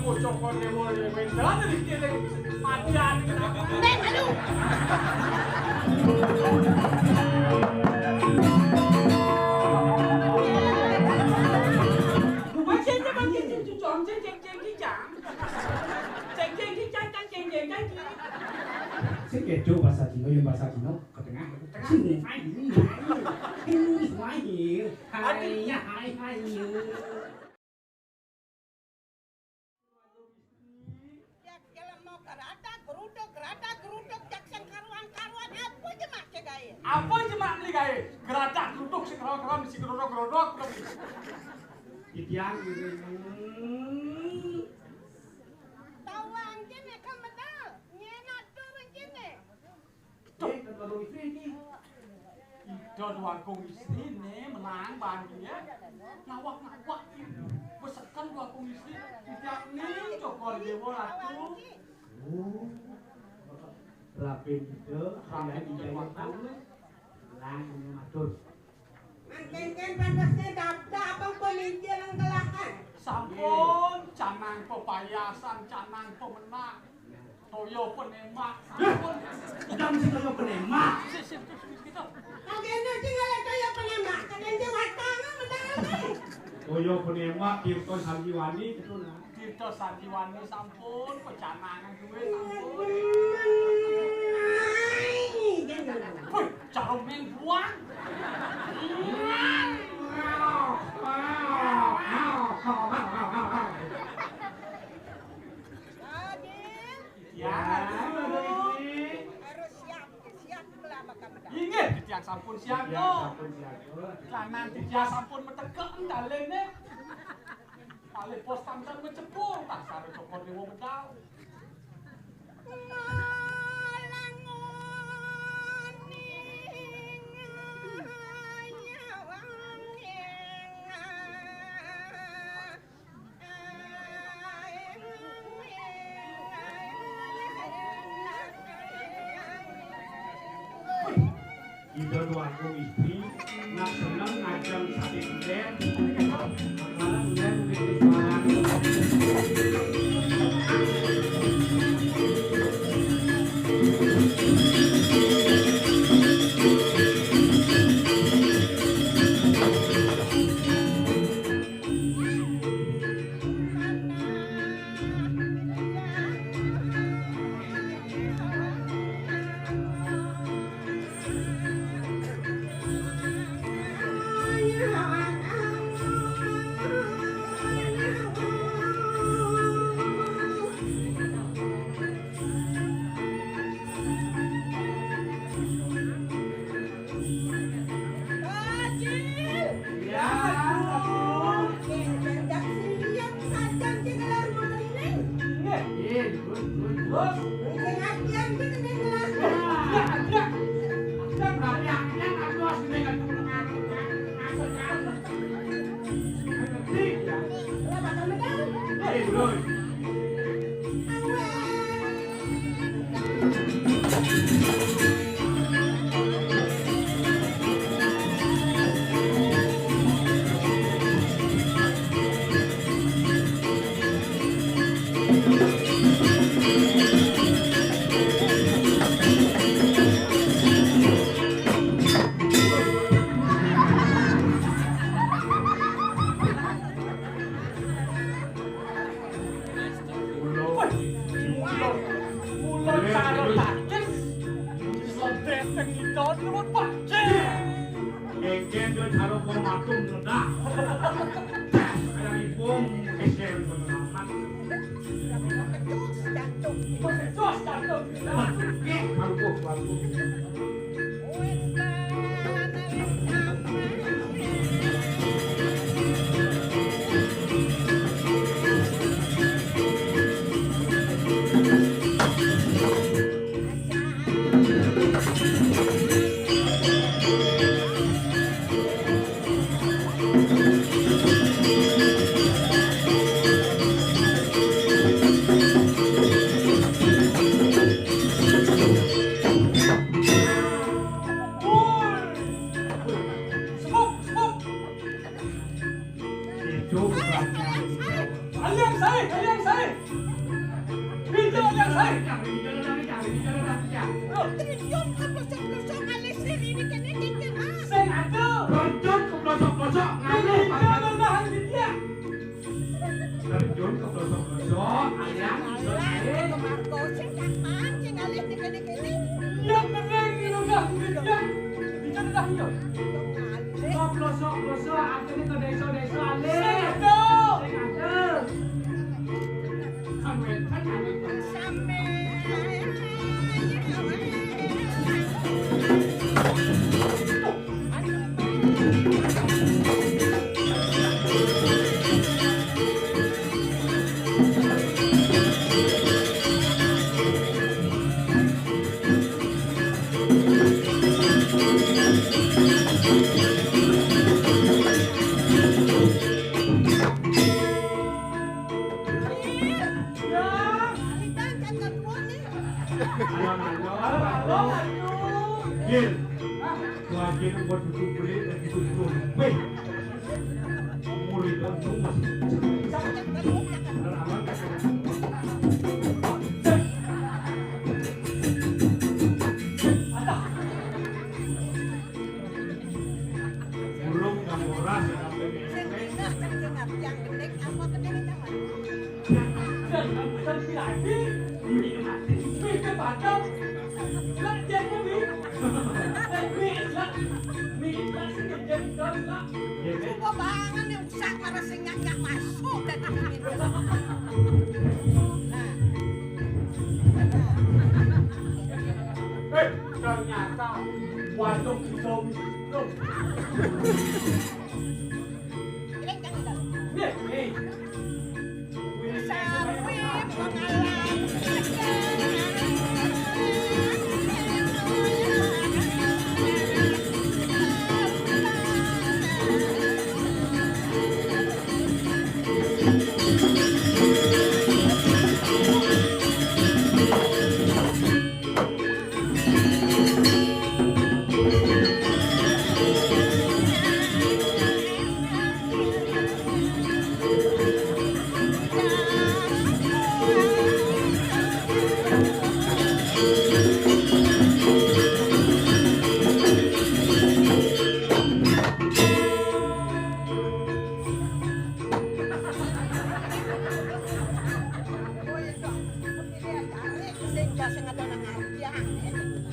bocok kon dewo beda dari kene matian kenapa? Nek, aduh. Sekedo bahasa Cina yang bahasa Cina ke tengah. Sini, hai. Apa jemak beli gawe? Geradak geruduk sing karo-karo mesti geruduk-geruduk. Titiang Tawang jene kan medal. Nyenak turun jene. Idon wakung istri ne menang bagi ya. Ngawak-ngawak besekan wakung istri tidak ning cokol dewo ratu. Rapin itu sampai di jalan tahu lang matur. Angken pantasnya dapda abang pelintir ang kalahan. Sampun canang pepayasan canang pemenang. Toyo penemak sampun. Kita mesti toyo penemak. Gitu. Angken na singala kayo penemak. Kalian si watang medal. Toyo penemak Tirto Sanjiwani itu nah. Tirto Sanjiwani sampun pecanangan duwe sampun. Wih, cara main buang. Adil. Ya, Harus siap belah makan medal. inget tiang sampun siaga. Sampun siaga. Kanan dia sampun metegek dalene. Kali pos tamsan mecepul tak sare cokor dewo medal. Idon waktu istri nak seneng ngajeng sate inden malah udah lebih Jom ke pelosok-pelosok alis ini kene kene ah. Sing atuh. Terjun ke pelosok-pelosok Ini ngalir. bahan dia. Terjun ke pelosok-pelosok ayam. Alah, ke Marco sing tak mancing alis ini kene kene. Yang meneng itu dah dia. Bicara dah yo. Ke pelosok-pelosok akhirnya ke desa-desa Sing alir. atuh. Sing ada. Sampai kan Sampai Gil, lagi nak buat tutup kulit dan tutup weh. Mulut dan cuma. Burung dan boras yang yang gendek apa kedeng jangan. Jangan pesan lagi. Ini mati. Ini padam. Lah jangan ni. Coba banget yang usah para sengatnya masuk dan ini. Ternyata waduk hitam itu. Nih. Sarwi pengalaman.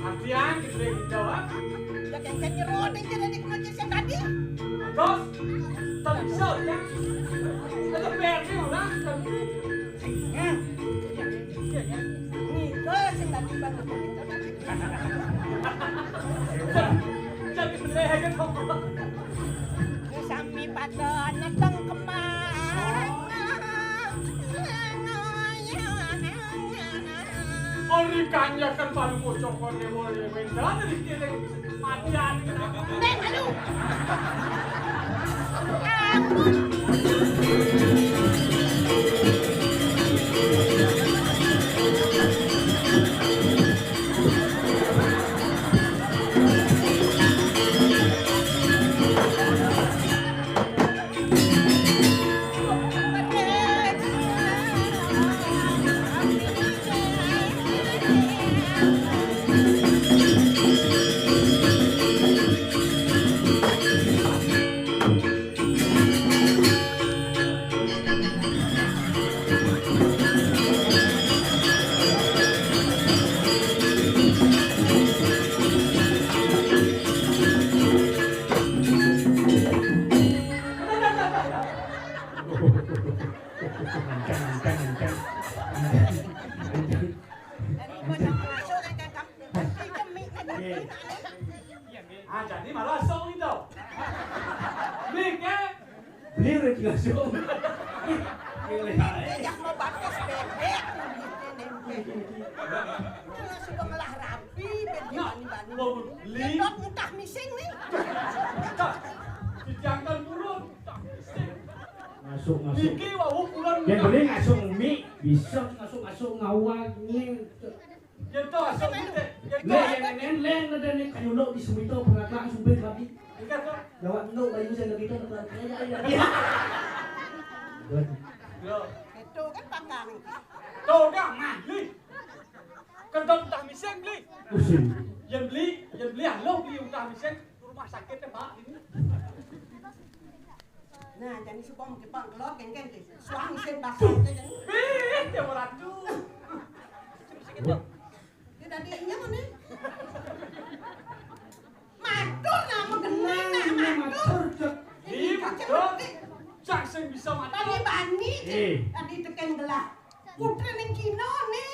Artian kita jawab. Kan nyerot yang jadi kerja yang tadi. Terus tersel ya. Ada pergi orang. Ni ke yang tadi bantu kita tadi. Jadi benar kan kau. Ni sami pada natang kemar. Orang kanya kan baru bocor dia boleh benda dari kiri matian. Nek aduh. Ah jadi malah song itu. Nih ke? beli lagi langsung. Yang mau batas bebek. Sudah ngelah rapi, bebek Beli. Dot muntah mising nih. Dijangkan pulun. Masuk. Niki wau pulun. Yang beli ngasuk mie, bisa masuk ngawangnya. Yang tu asal kita. Yang tu. Len ada ni kayu lo di sumito pengatlang sumpah lagi. Ikan tu. Jawab no bayu saya lagi tu. Yo. Itu kan pakang. Tu kan mah. Li. Kedok dah miseng beli. Pusing. Yang beli halo beli udah miseng rumah sakitnya Pak ini. Nah, jadi suka mau kepang kelot kan suami sen basah kan. Dia meratu. Dia tadi nya mana? Matur nama geneng nah matur. Ini betul. Cak sing bisa Tadi matur. bani. Tadi teken gelah. Putra ning Cina nih.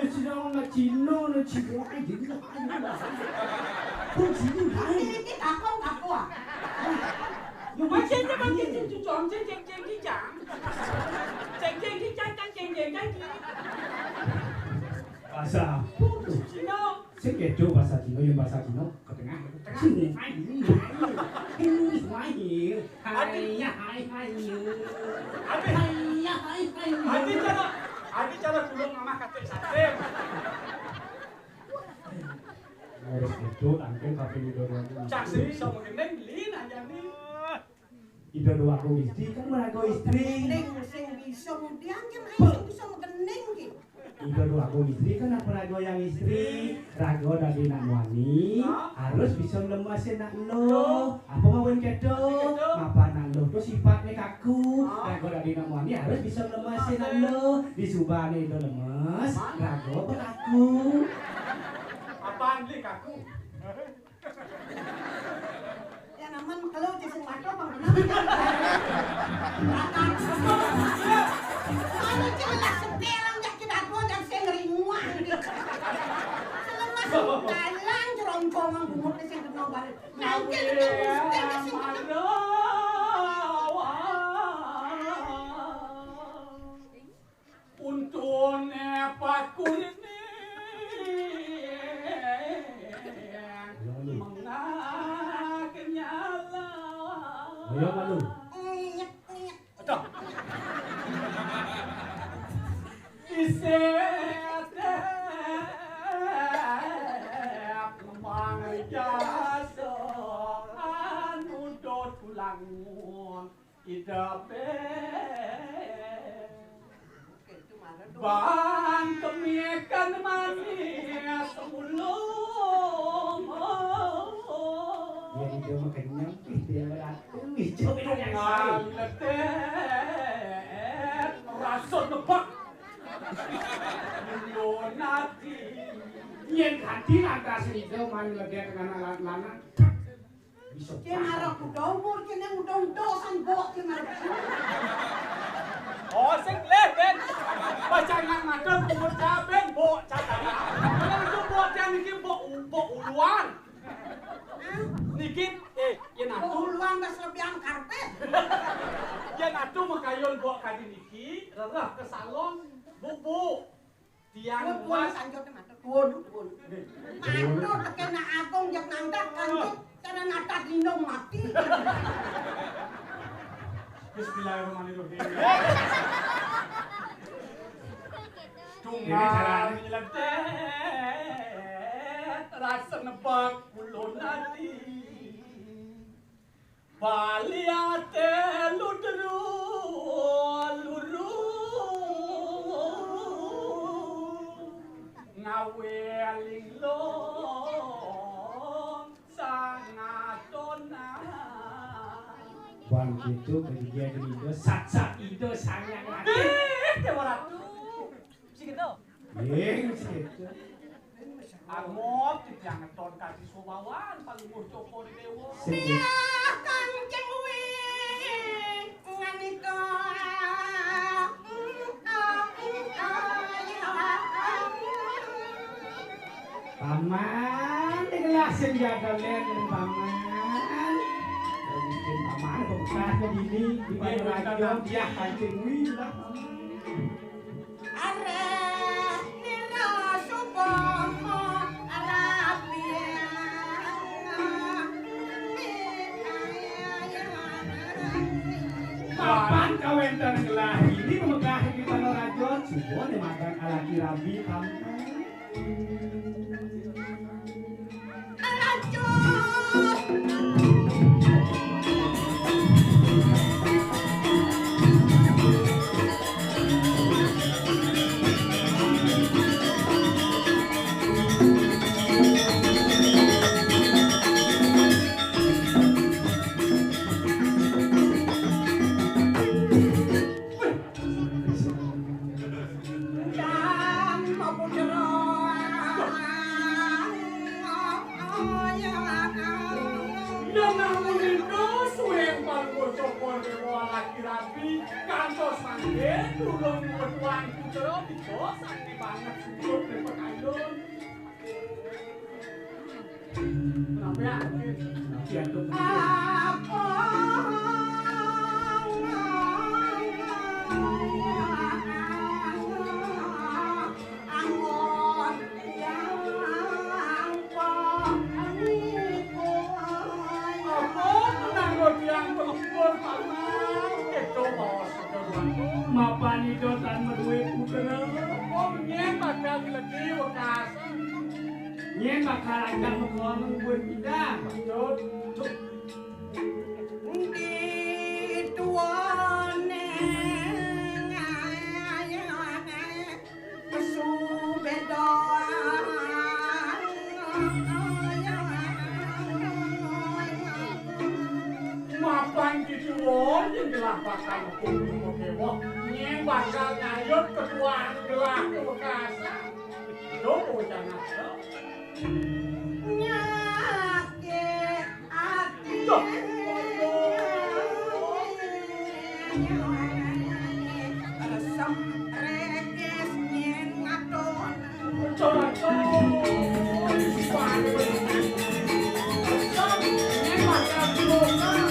Cina orang Cina na Cina aja lah. Kau Cina lah. Ini kakong kakua. Mà trên cho con trên chú chọn trên cái chạm. Trên cái chạm. Bahasa Cina. saya kecoh bahasa Cina yang bahasa Cina ke tengah. Sini hai ini hai. Adi cara gulung mama kate sate. Harus kecoh angkel kafe di dorong. Cak sing bisa mengeneng lin aja nih. Ida doa kau istri kan merago istri. Ning sing bisa mudian kan sing bisa mekeneng ki. Ida doa kau istri kan aku rago yang istri. Rago dari nak wani harus bisa lemasin nak lo. Apa mau kedo? Apa nak lo tu sifatnya kaku. Rago dari nak wani harus bisa lemasin nak lo. Di subane itu lemes. Rago pekaku. Apaan beli kaku? Ya naman kalau sing mato bang kenapa? Ano jelas setelan jak kita ko jak sing rimuan di. Selemas dalang jerongkongan bumut sing kena balik. Nanti kita sing kena. Untuk nepatku ini mengakennya lah. Ayo malu. Betul. Isetep memang jasa anu dot pulangun idape. Bang kemiakan manis sebelum Ya dia makan nyampi dia beratu. Hijau itu yang saya. ngaletet rasa nebak Yonati Yen hati lantas hijau main lagi dengan alat lanang. Bisa. Dia marah kuda umur kene udon-dosan bok dia marah. oh sing leh ben baca nang makan umur caben bok cadang kalau itu bok yang niki bok uluan niki yen atu Uluan bas lebihan karpet. yen atu makayol bok kadi niki rerah ke salon bubuk tiang Buat mas sanjot matur. Waduh. Matur kena abong jak nangkat kanjut cara natat lindung mati. Bismillahirrahmanirrahim. Ini caranya. Tunggal letet rasa nebak kulon hati. Baliate ludru ngaweling long sangatona. Bang itu kegiatan itu sat itu sayang lagi. Dewaratu. Sigeto. Yang situ. Amot tijang ngeton kasih sobawan paling copo di dewo. Sing Kanjeng wing nganiko. paman digelasin jagalan paman. Mungkin paman pembukaan ini di mana radio dia kancing wilah. Areh nira supomo Kapan kawentan gelah ini memegah kita norajon subuh nih makan alaki rabi paman. Tulung ketuaan putra digosan nih banget sebut nih pekayun. Kenapa ya? Jatuh. Mapani dotan meduwe putra. Nyen bakal dilegi wekas. Nyen bakal angkat mekon buat pindah. Mapan dituwon yang gelah bakal hukum kewok. Nyen bakal nyayut ketuaan gelah wekasan. Dopo jangan. Nyakit hati resem rekes nyen ngadon Corak-corak nyen bakal diwokan.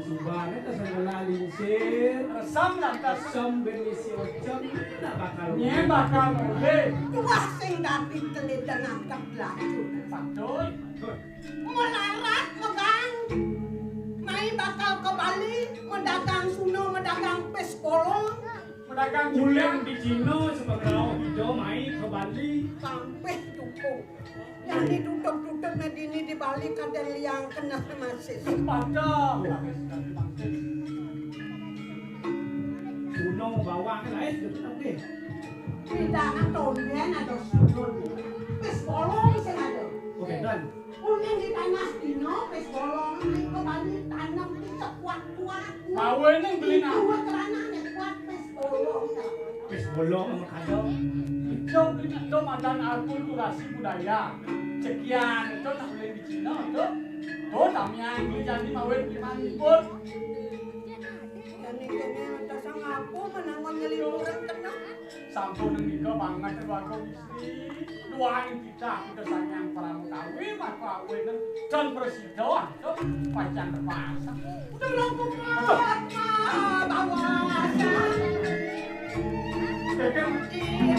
Subane ta sangalalin sir. Resam lantas Sambenisi ocon tak bakal. nyen bakal mulai. Wah sing dadi teliten angkat laju Faktoy. melarat megang main bakal ke Bali mendagang suno mendagang pes kolong Pedagang Pulang julen di Cino sebagau hidup main ke Bali. sampai cukup yang ditutup-tutup medini di Bali kadang yang kena masih pada. Puno bawang kan lain betul oke. tidak ngatolien ada sunon pes kolong sing ada Oke dan. Uning di tanah dino pes kolong main ke Bali tanam di sekuat-kuat Mawe ning beli itu nang. kerana kuat pes kolong Wis bolong sama kado. Itu itu mantan akulturasi budaya. Sekian itu tak boleh di Cina itu. Tuh namanya beli jadi mawe beli manipun. kene ada sang apa menangon nyelimuran kena Sampun nika banget keluarga istri. Duain kita sayang pramukawi maka awenen dan presiden itu pancen terpaksa. udah lompok bawasan Tekem ini